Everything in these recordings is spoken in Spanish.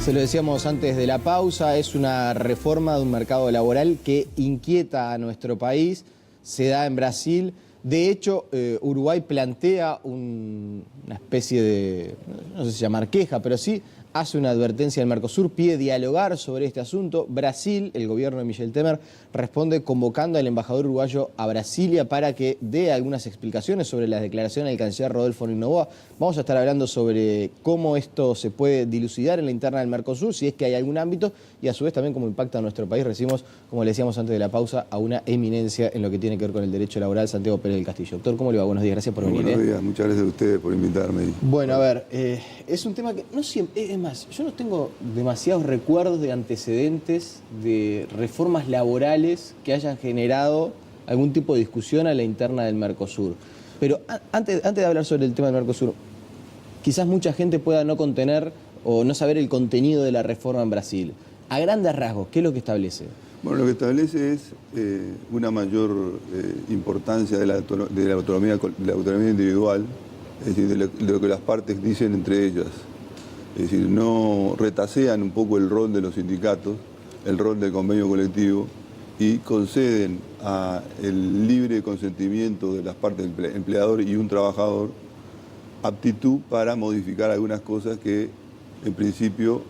Se lo decíamos antes de la pausa, es una reforma de un mercado laboral que inquieta a nuestro país, se da en Brasil. De hecho, Uruguay plantea una especie de, no sé si llamar queja, pero sí hace una advertencia al Mercosur, pide dialogar sobre este asunto. Brasil, el gobierno de Michel Temer, responde convocando al embajador uruguayo a Brasilia para que dé algunas explicaciones sobre las declaraciones del canciller Rodolfo Noboa. Vamos a estar hablando sobre cómo esto se puede dilucidar en la interna del Mercosur, si es que hay algún ámbito, y a su vez también cómo impacta a nuestro país. Recibimos, como le decíamos antes de la pausa, a una eminencia en lo que tiene que ver con el derecho laboral, Santiago Pérez del Castillo. Doctor, ¿cómo le va? Buenos días, gracias por venir. Buenos días, muchas gracias a ustedes por invitarme. Bueno, a ver, es un tema que no siempre, es más, yo no tengo demasiados recuerdos de antecedentes de reformas laborales que hayan generado algún tipo de discusión a la interna del Mercosur. Pero antes de hablar sobre el tema del Mercosur, quizás mucha gente pueda no contener o no saber el contenido de la reforma en Brasil. A grandes rasgos, ¿qué es lo que establece? Bueno, lo que establece es una mayor importancia de la autonomía individual, es decir, de lo que las partes dicen entre ellas. Es decir, no retasean un poco el rol de los sindicatos, el rol del convenio colectivo, y conceden al libre consentimiento de las partes del empleador y un trabajador aptitud para modificar algunas cosas que en principio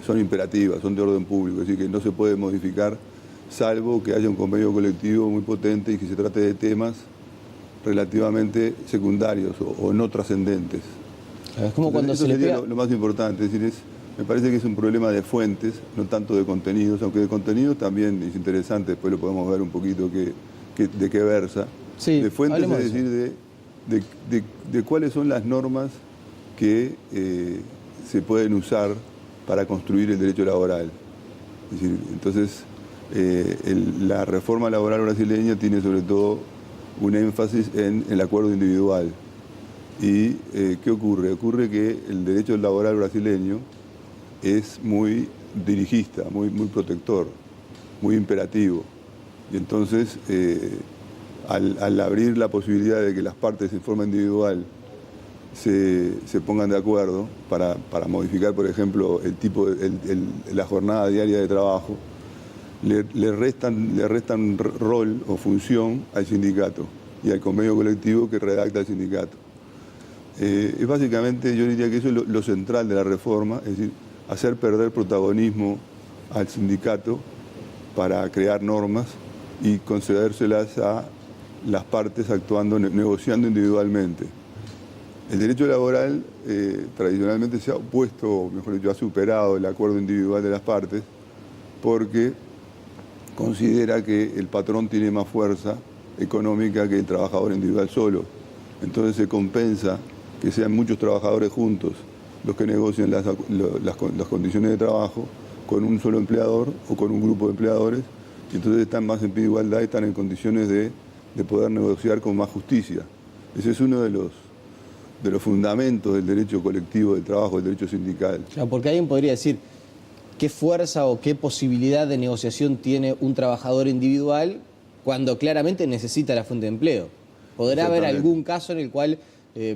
son imperativas, son de orden público, es decir, que no se puede modificar salvo que haya un convenio colectivo muy potente y que se trate de temas relativamente secundarios o no trascendentes. Es como cuando eso sería lo más importante, es decir, me parece que es un problema de fuentes, no tanto de contenidos, aunque de contenidos también es interesante, después lo podemos ver un poquito de qué versa. Sí, de fuentes, es decir, de cuáles son las normas que se pueden usar para construir el derecho laboral. Es decir, entonces, la reforma laboral brasileña tiene sobre todo un énfasis en el acuerdo individual. ¿Y qué ocurre? Ocurre que el derecho laboral brasileño es muy dirigista, muy protector, muy imperativo. Y entonces, al abrir la posibilidad de que las partes en forma individual se pongan de acuerdo para modificar, por ejemplo, la jornada diaria de trabajo, le restan rol o función al sindicato y al convenio colectivo que redacta el sindicato. Es básicamente, yo diría que eso es lo central de la reforma, es decir, hacer perder protagonismo al sindicato para crear normas y concedérselas a las partes actuando, negociando individualmente. El derecho laboral tradicionalmente se ha opuesto, mejor dicho, ha superado el acuerdo individual de las partes porque considera que el patrón tiene más fuerza económica que el trabajador individual solo. Entonces se compensa que sean muchos trabajadores juntos los que negocian las condiciones de trabajo con un solo empleador o con un grupo de empleadores, y entonces están más en pie de igualdad y están en condiciones de poder negociar con más justicia. Ese es uno de los fundamentos del derecho colectivo del trabajo, del derecho sindical. Claro, porque alguien podría decir, ¿qué fuerza o qué posibilidad de negociación tiene un trabajador individual cuando claramente necesita la fuente de empleo? ¿Podrá haber algún caso en el cual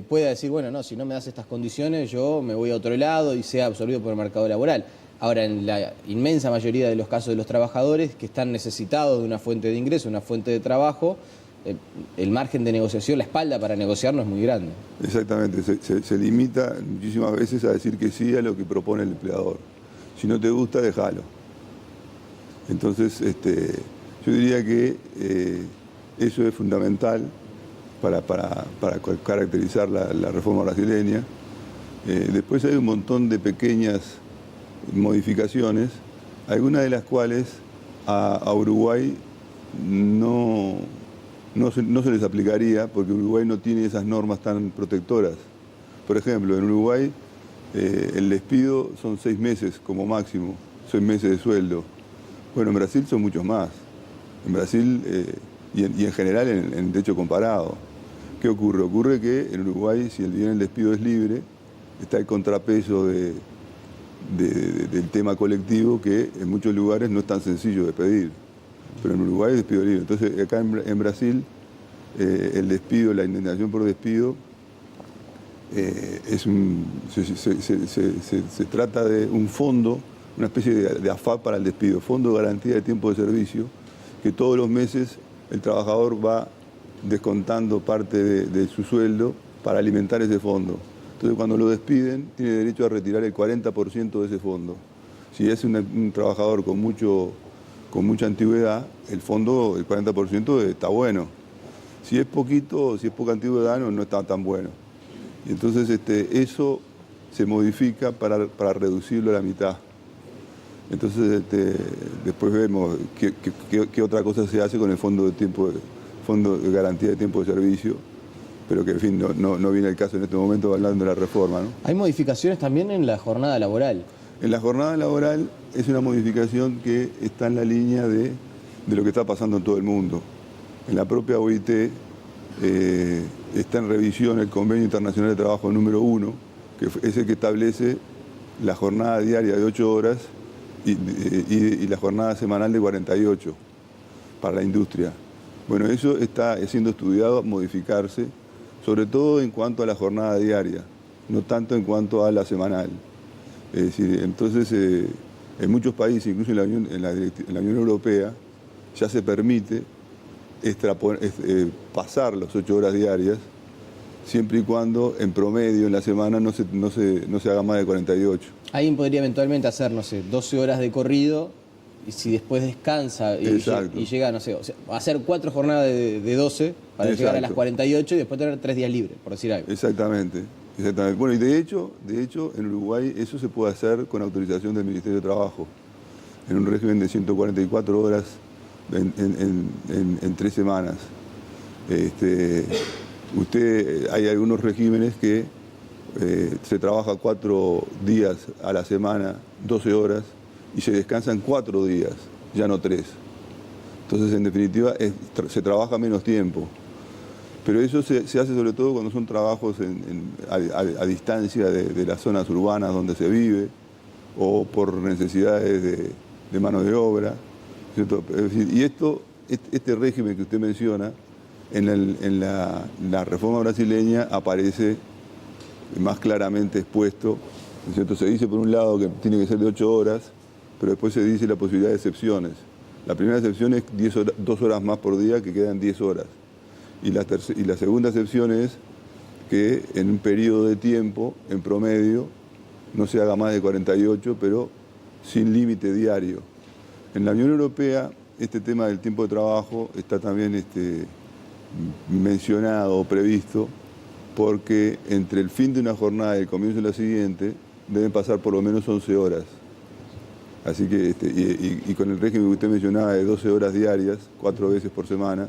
pueda decir, bueno, no, si no me das estas condiciones, yo me voy a otro lado y sea absorbido por el mercado laboral? Ahora, en la inmensa mayoría de los casos de los trabajadores que están necesitados de una fuente de ingreso, una fuente de trabajo, el margen de negociación, la espalda para negociar no es muy grande. Exactamente, se limita muchísimas veces a decir que sí a lo que propone el empleador. Si no te gusta, déjalo. Entonces, yo diría que eso es fundamental para caracterizar la reforma brasileña. Después hay un montón de pequeñas modificaciones, algunas de las cuales a Uruguay no se les aplicaría porque Uruguay no tiene esas normas tan protectoras. Por ejemplo, en Uruguay el despido son 6 meses como máximo, 6 meses de sueldo. Bueno, en Brasil son muchos más. En Brasil y en general en derecho comparado. ¿Qué ocurre? Ocurre que en Uruguay, si bien el despido es libre, está el contrapeso del tema colectivo que en muchos lugares no es tan sencillo de pedir. Pero en Uruguay es despido libre. Entonces, acá en Brasil, el despido, la indemnización por despido, se trata de un fondo, una especie de AFAP para el despido, Fondo de Garantía de Tiempo de Servicio, que todos los meses el trabajador va descontando parte de su sueldo para alimentar ese fondo. Entonces, cuando lo despiden, tiene derecho a retirar el 40% de ese fondo. Si es un trabajador con mucha antigüedad, el fondo, el 40% está bueno. Si es poquito, si es poca antigüedad, no está tan bueno. Y entonces eso se modifica para reducirlo a la mitad. Entonces después vemos qué otra cosa se hace con el fondo de garantía de tiempo de servicio, pero que en fin no viene el caso en este momento hablando de la reforma, ¿no? Hay modificaciones también en la jornada laboral. En la jornada laboral es una modificación que está en la línea de lo que está pasando en todo el mundo. En la propia OIT está en revisión el Convenio Internacional de Trabajo número 1, que es el que establece la jornada diaria de 8 horas y la jornada semanal de 48 para la industria. Bueno, eso está siendo estudiado, modificarse, sobre todo en cuanto a la jornada diaria, no tanto en cuanto a la semanal. Es decir, entonces en muchos países, incluso en la Unión Europea, ya se permite pasar las 8 horas diarias, siempre y cuando en promedio en la semana no se haga más de 48. Alguien podría eventualmente hacer, no sé, 12 horas de corrido, y si después descansa y llega, no sé, o sea, hacer 4 jornadas de 12 para llegar a las 48 y después tener 3 días libres, por decir algo. Exactamente. Bueno, y de hecho, en Uruguay eso se puede hacer con autorización del Ministerio de Trabajo, en un régimen de 144 horas en 3 semanas. Hay algunos regímenes que se trabaja 4 días a la semana, 12 horas, y se descansan 4 días, ya no 3. Entonces, en definitiva, se trabaja menos tiempo. Pero eso se hace sobre todo cuando son trabajos a distancia de las zonas urbanas donde se vive, o por necesidades de mano de obra, ¿cierto? Es decir, y este régimen que usted menciona, en la reforma brasileña aparece más claramente expuesto, ¿cierto? Se dice por un lado que tiene que ser de 8 horas, pero después se dice la posibilidad de excepciones. La primera excepción es 2 horas más por día, que quedan 10 horas. Y la segunda excepción es que en un periodo de tiempo, en promedio, no se haga más de 48, pero sin límite diario. En la Unión Europea, este tema del tiempo de trabajo está también mencionado o previsto, porque entre el fin de una jornada y el comienzo de la siguiente deben pasar por lo menos 11 horas. Así que, y con el régimen que usted mencionaba de 12 horas diarias, 4 veces por semana,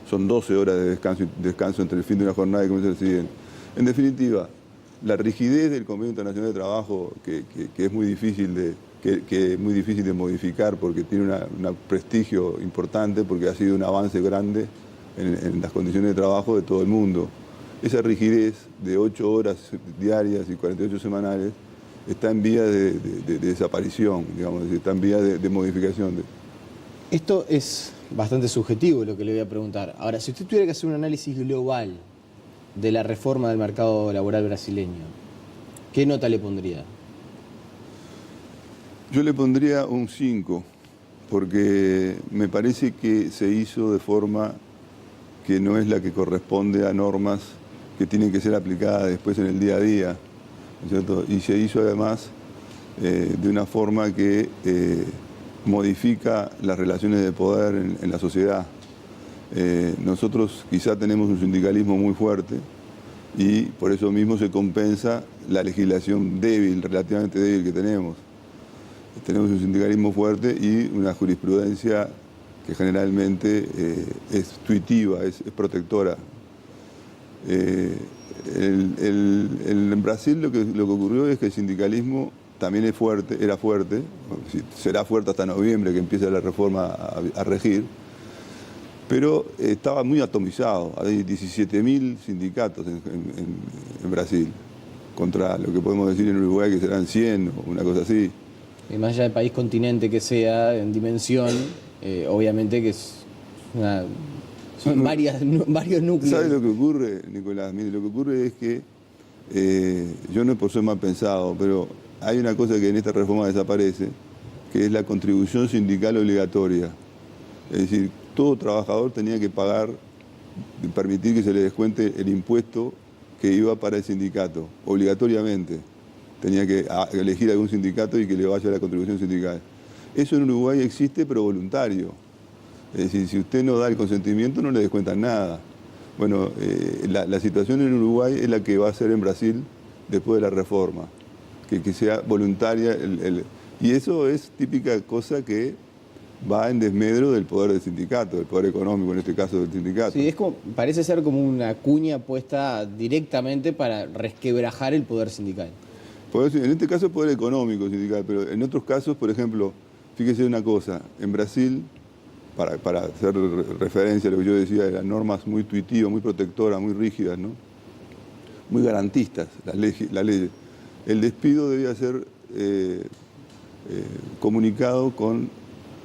son 12 horas de descanso entre el fin de una jornada y el comienzo de la siguiente. En definitiva, la rigidez del Convenio Internacional de Trabajo, que es muy difícil de modificar porque tiene un prestigio importante, porque ha sido un avance grande en las condiciones de trabajo de todo el mundo. Esa rigidez de 8 horas diarias y 48 semanales está en vía de desaparición, digamos, está en vía de modificación. Esto es bastante subjetivo lo que le voy a preguntar. Ahora, si usted tuviera que hacer un análisis global de la reforma del mercado laboral brasileño, ¿qué nota le pondría? Yo le pondría un 5, porque me parece que se hizo de forma que no es la que corresponde a normas que tienen que ser aplicadas después en el día a día, ¿cierto? Y se hizo además de una forma que modifica las relaciones de poder en la sociedad. Nosotros quizá tenemos un sindicalismo muy fuerte y por eso mismo se compensa la legislación débil, relativamente débil que tenemos. Tenemos un sindicalismo fuerte y una jurisprudencia que generalmente es tuitiva, es protectora. En Brasil lo que ocurrió es que el sindicalismo también era fuerte, será fuerte hasta noviembre que empieza la reforma a regir, pero estaba muy atomizado. Hay 17.000 sindicatos en Brasil, contra lo que podemos decir en Uruguay que serán 100 o una cosa así. Y más allá del país continente que sea, en dimensión, obviamente que son varios núcleos. ¿Sabe lo que ocurre, Nicolás? Mire, lo que ocurre es que yo no es por ser mal pensado, pero hay una cosa que en esta reforma desaparece, que es la contribución sindical obligatoria. Es decir, todo trabajador tenía que pagar, permitir que se le descuente el impuesto que iba para el sindicato, obligatoriamente. Tenía que elegir algún sindicato y que le vaya la contribución sindical. Eso en Uruguay existe, pero voluntario. Es decir, si usted no da el consentimiento, no le descuentan nada. Bueno, la situación en Uruguay es la que va a ser en Brasil después de la reforma, que sea voluntaria. Y eso es típica cosa que va en desmedro del poder del sindicato, del poder económico, en este caso del sindicato. Sí, parece ser como una cuña puesta directamente para resquebrajar el poder sindical. En este caso es poder económico sindical, pero en otros casos, por ejemplo, fíjese una cosa, en Brasil, para hacer referencia a lo que yo decía, de las normas muy intuitivas, muy protectoras, muy rígidas, ¿no? Muy garantistas, las leyes. El despido debía ser comunicado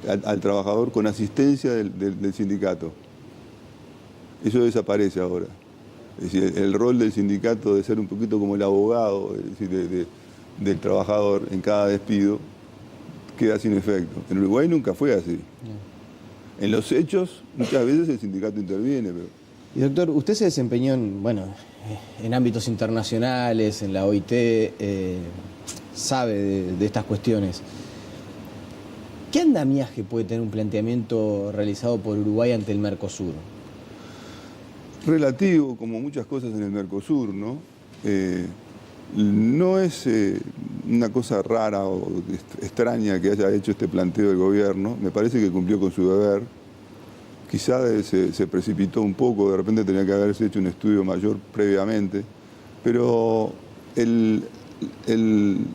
al trabajador con asistencia del sindicato. Eso desaparece ahora. Es decir, el rol del sindicato de ser un poquito como el abogado, es decir, del trabajador en cada despido, queda sin efecto. En Uruguay nunca fue así. No. En los hechos, muchas veces el sindicato interviene. Pero... Y doctor, usted se desempeñó en ámbitos internacionales, en la OIT, sabe de estas cuestiones. ¿Qué andamiaje puede tener un planteamiento realizado por Uruguay ante el Mercosur? Relativo, como muchas cosas en el Mercosur, ¿no? No es una cosa rara o extraña que haya hecho este planteo del gobierno. Me parece que cumplió con su deber. Quizá se precipitó un poco, de repente tenía que haberse hecho un estudio mayor previamente. Pero el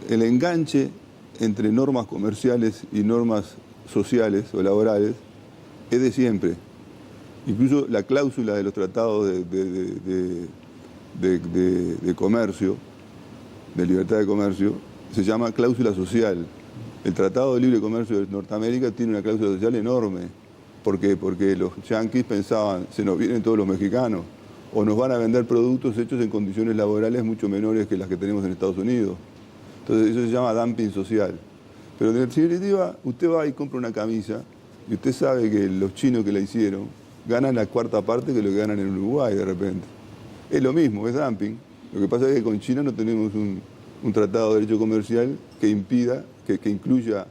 enganche entre normas comerciales y normas sociales o laborales es de siempre. Incluso la cláusula de los tratados de comercio, de libertad de comercio, se llama cláusula social. El Tratado de Libre Comercio de Norteamérica tiene una cláusula social enorme. ¿Por qué? Porque los yanquis pensaban, se nos vienen todos los mexicanos, o nos van a vender productos hechos en condiciones laborales mucho menores que las que tenemos en Estados Unidos. Entonces eso se llama dumping social. Pero en definitiva, usted va y compra una camisa y usted sabe que los chinos que la hicieron ganan la cuarta parte de lo que ganan en Uruguay de repente. Es lo mismo, es dumping. Lo que pasa es que con China no tenemos un tratado de derecho comercial que impida, que incluya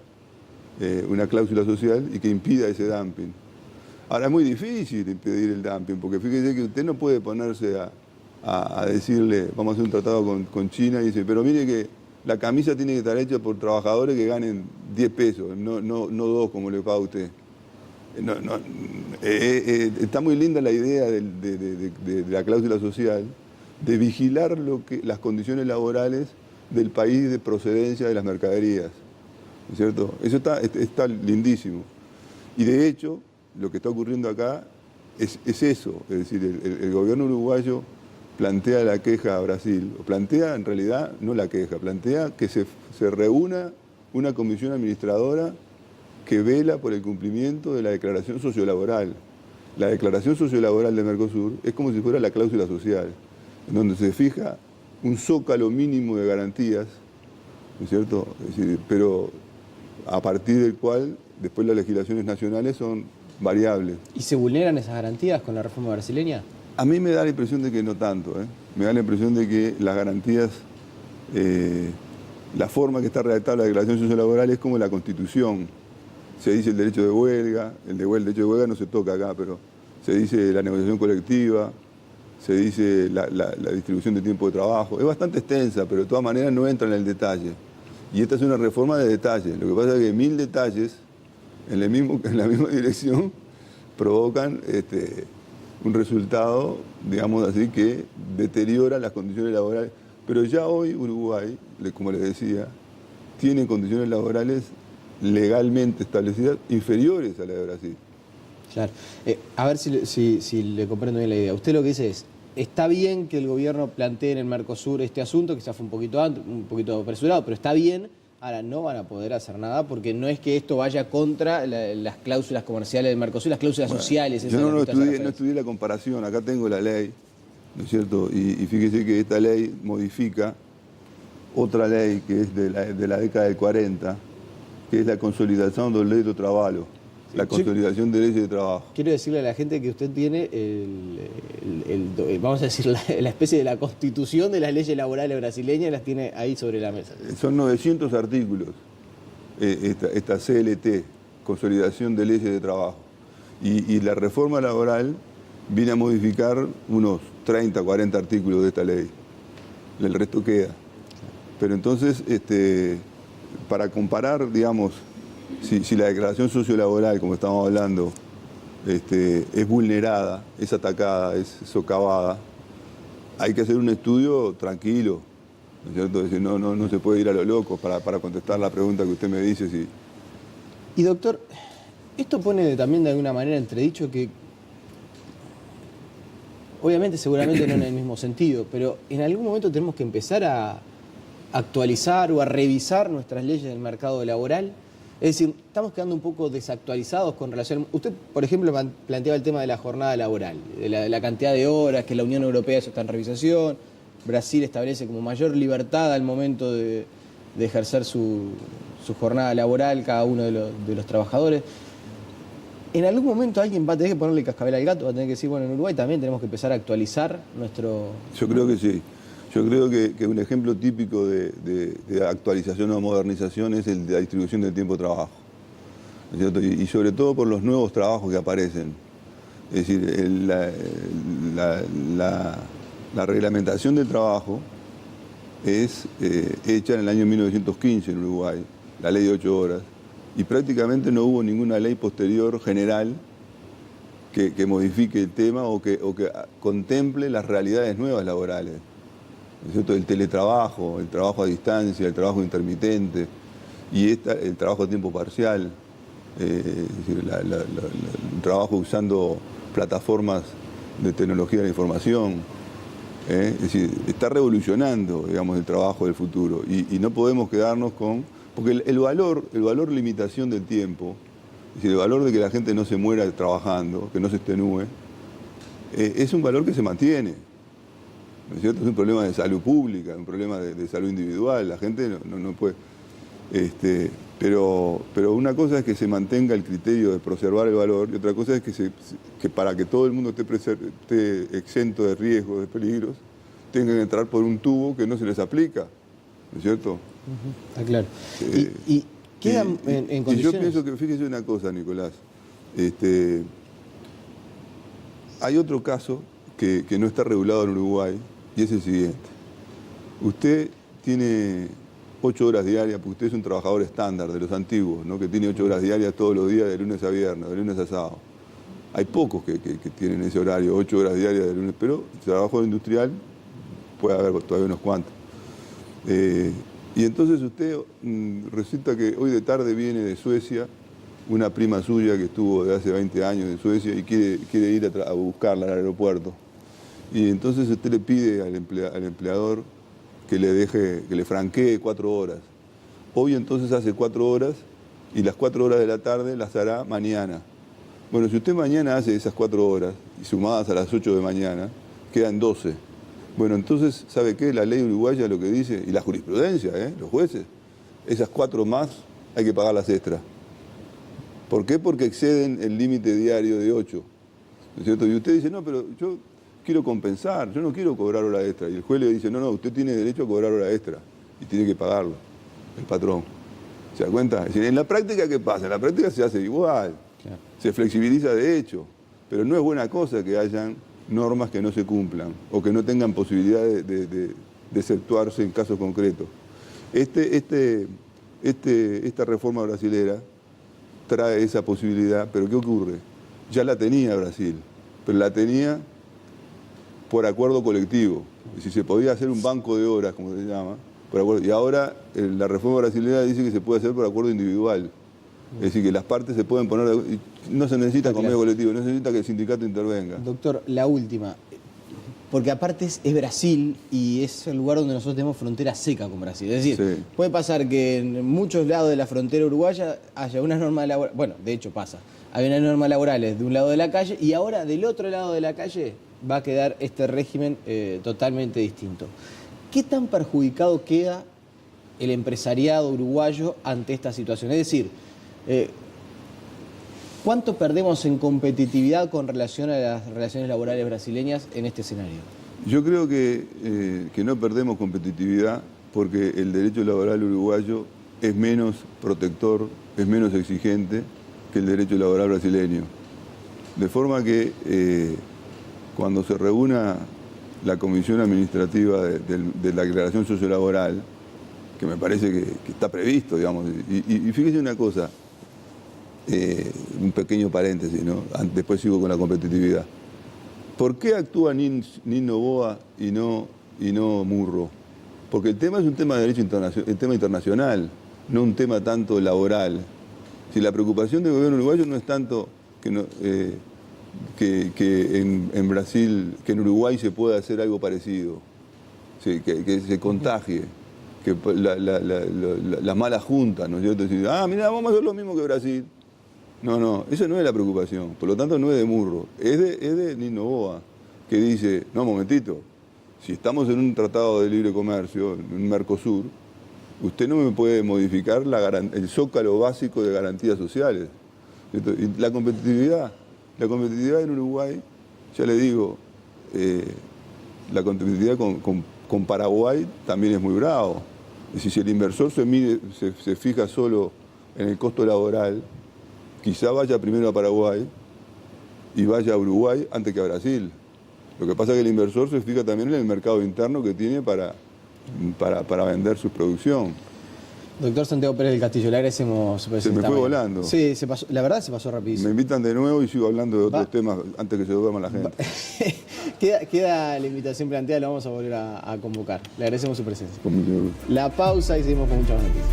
una cláusula social y que impida ese dumping. Ahora es muy difícil impedir el dumping, porque fíjese que usted no puede ponerse a decirle, vamos a hacer un tratado con China, y dice, pero mire que la camisa tiene que estar hecha por trabajadores que ganen 10 pesos, no 2 como le paga a usted. Está muy linda la idea de la cláusula social, de vigilar las condiciones laborales del país de procedencia de las mercaderías, ¿no es cierto? Eso está lindísimo. Y de hecho, lo que está ocurriendo acá es eso, es decir, el gobierno uruguayo plantea la queja a Brasil, o plantea en realidad, no la queja, plantea que se reúna una comisión administradora que vela por el cumplimiento de la declaración sociolaboral. La declaración sociolaboral de Mercosur es como si fuera la cláusula social, en donde se fija un zócalo mínimo de garantías, ¿no es cierto? Es decir, pero a partir del cual después las legislaciones nacionales son variables. ¿Y se vulneran esas garantías con la reforma brasileña? A mí me da la impresión de que no tanto, ¿eh? Me da la impresión de que las garantías, la forma que está redactada la declaración sociolaboral es como la Constitución. Se dice el derecho de huelga, el derecho de huelga no se toca acá, pero se dice la negociación colectiva, se dice la distribución de tiempo de trabajo. Es bastante extensa, pero de todas maneras no entra en el detalle. Y esta es una reforma de detalle. Lo que pasa es que 1000 detalles en la misma dirección provocan un resultado, digamos así, que deteriora las condiciones laborales. Pero ya hoy Uruguay, como les decía, tiene condiciones laborales legalmente establecidas inferiores a la de Brasil. Claro. A ver si le comprendo bien la idea. Usted lo que dice es, está bien que el gobierno plantee en el Mercosur este asunto, quizás fue un poquito apresurado, pero está bien. Ahora no van a poder hacer nada porque no es que esto vaya contra las cláusulas comerciales del Mercosur, las cláusulas sociales. Yo no estudié la comparación, acá tengo la ley. ¿no es cierto? Y fíjese que esta ley modifica otra ley que es de la década del 40, que es la consolidación del derecho de trabajo, la consolidación de leyes de trabajo. Quiero decirle a la gente que usted tiene, vamos a decir, la especie de la constitución de las leyes laborales brasileñas, las tiene ahí sobre la mesa. Son 900 artículos, esta CLT, Consolidación de Leyes de Trabajo. Y la reforma laboral viene a modificar unos 30, 40 artículos de esta ley. El resto queda. Pero entonces, para comparar, digamos, si la declaración sociolaboral, como estamos hablando, es vulnerada, es atacada, es socavada, hay que hacer un estudio tranquilo, ¿no es cierto? Es decir, no se puede ir a lo loco para contestar la pregunta que usted me dice. Si... Y doctor, esto pone también de alguna manera entredicho que, obviamente seguramente no en el mismo sentido, pero en algún momento tenemos que empezar a actualizar o a revisar nuestras leyes del mercado laboral. Es decir, estamos quedando un poco desactualizados con relación... Usted, por ejemplo, planteaba el tema de la jornada laboral, de la cantidad de horas, que la Unión Europea eso está en revisión, Brasil establece como mayor libertad al momento de ejercer su jornada laboral cada uno de los trabajadores. En algún momento alguien va a tener que ponerle cascabel al gato, va a tener que decir, bueno, en Uruguay también tenemos que empezar a actualizar nuestro... Yo creo que sí. Yo creo que un ejemplo típico de actualización o modernización es el de la distribución del tiempo de trabajo, ¿no es cierto? Y sobre todo por los nuevos trabajos que aparecen. Es decir, la reglamentación del trabajo es hecha en el año 1915 en Uruguay, la ley de 8 horas, y prácticamente no hubo ninguna ley posterior general que modifique el tema o que contemple las realidades nuevas laborales. ¿No es cierto? El teletrabajo, el trabajo a distancia, el trabajo intermitente y el trabajo a tiempo parcial, es decir, el trabajo usando plataformas de tecnología de la información. Es decir, está revolucionando, digamos, el trabajo del futuro y no podemos quedarnos con... Porque el valor limitación del tiempo, es decir, el valor de que la gente no se muera trabajando, que no se extenúe, es un valor que se mantiene. ¿No es cierto? Es un problema de salud pública, un problema de salud individual. La gente no puede... Pero una cosa es que se mantenga el criterio de preservar el valor y otra cosa es que para que todo el mundo esté exento de riesgos, de peligros, tengan que entrar por un tubo que no se les aplica. ¿No es cierto? Está claro. ¿Y quedan en condiciones? Y yo pienso que, fíjese una cosa, Nicolás, hay otro caso que no está regulado en Uruguay y es el siguiente. Usted tiene 8 horas diarias, porque usted es un trabajador estándar de los antiguos, ¿no? Que tiene 8 horas diarias todos los días, de lunes a viernes, de lunes a sábado. Hay pocos que tienen ese horario, 8 horas diarias de lunes, pero el trabajo industrial puede haber todavía unos cuantos. Y entonces usted, resulta que hoy de tarde viene de Suecia una prima suya que estuvo de hace 20 años en Suecia y quiere ir a buscarla al aeropuerto. Y entonces usted le pide al empleador que le franquee 4 horas. Hoy entonces hace 4 horas y las 4 horas de la tarde las hará mañana. Bueno, si usted mañana hace esas 4 horas y sumadas a las 8 de mañana, quedan 12. Bueno, entonces, ¿sabe qué? La ley uruguaya lo que dice, y la jurisprudencia, los jueces, esas 4 más hay que pagarlas extra. ¿Por qué? Porque exceden el límite diario de 8. ¿No es cierto? Y usted dice, no, pero yo quiero compensar, yo no quiero cobrar hora extra. Y el juez le dice, no, usted tiene derecho a cobrar hora extra y tiene que pagarlo, el patrón. ¿Se da cuenta? Es decir, en la práctica, ¿qué pasa? En la práctica se hace igual, claro. Se flexibiliza de hecho, pero no es buena cosa que hayan normas que no se cumplan o que no tengan posibilidad de exceptuarse en casos concretos. Esta reforma brasilera trae esa posibilidad, pero ¿qué ocurre? Ya la tenía Brasil, pero la tenía por acuerdo colectivo. Es decir, se podía hacer un banco de horas, como se llama, por acuerdo. Y ahora la reforma brasileña dice que se puede hacer por acuerdo individual. Es decir, que las partes se pueden poner... No se necesita convenio colectivo, no se necesita que el sindicato intervenga. Doctor, la última. Porque aparte es Brasil y es el lugar donde nosotros tenemos frontera seca con Brasil. Es decir, sí, puede pasar que en muchos lados de la frontera uruguaya haya unas normas laborales... Bueno, de hecho pasa. Hay unas normas laborales de un lado de la calle y ahora del otro lado de la calle va a quedar este régimen totalmente distinto. ¿Qué tan perjudicado queda el empresariado uruguayo ante esta situación? Es decir, ¿cuánto perdemos en competitividad con relación a las relaciones laborales brasileñas en este escenario? Yo creo que no perdemos competitividad porque el derecho laboral uruguayo es menos protector, es menos exigente que el derecho laboral brasileño. De forma que cuando se reúna la comisión administrativa de la declaración sociolaboral, que me parece que está previsto, digamos, y fíjese una cosa, un pequeño paréntesis, ¿no? Después sigo con la competitividad. ¿Por qué actúa Nin Noboa y no Murro? Porque el tema es un tema de derecho internacional, no un tema tanto laboral. Si la preocupación del gobierno uruguayo no es tanto que en Brasil, que en Uruguay se pueda hacer algo parecido, sí, que se contagie, que las malas juntas, ¿no es cierto? Decir, mira, vamos a hacer lo mismo que Brasil. No, esa no es la preocupación, por lo tanto no es de Murro, es de Nin Noboa, que dice, no, momentito, si estamos en un tratado de libre comercio, en un Mercosur, usted no me puede modificar el zócalo básico de garantías sociales. Y la competitividad en Uruguay, ya le digo, la competitividad con Paraguay también es muy bravo. Es decir, si el inversor se fija solo en el costo laboral, quizá vaya primero a Paraguay y vaya a Uruguay antes que a Brasil. Lo que pasa es que el inversor se fija también en el mercado interno que tiene para vender su producción. Doctor Santiago Pérez del Castillo, le agradecemos su presencia. Se me fue volando. Sí, la verdad se pasó rapidísimo. Me invitan de nuevo y sigo hablando de otros temas antes que se duerma la gente. Queda la invitación planteada, la vamos a volver a convocar. Le agradecemos su presencia. Con mucho gusto. La pausa y seguimos con muchas más noticias.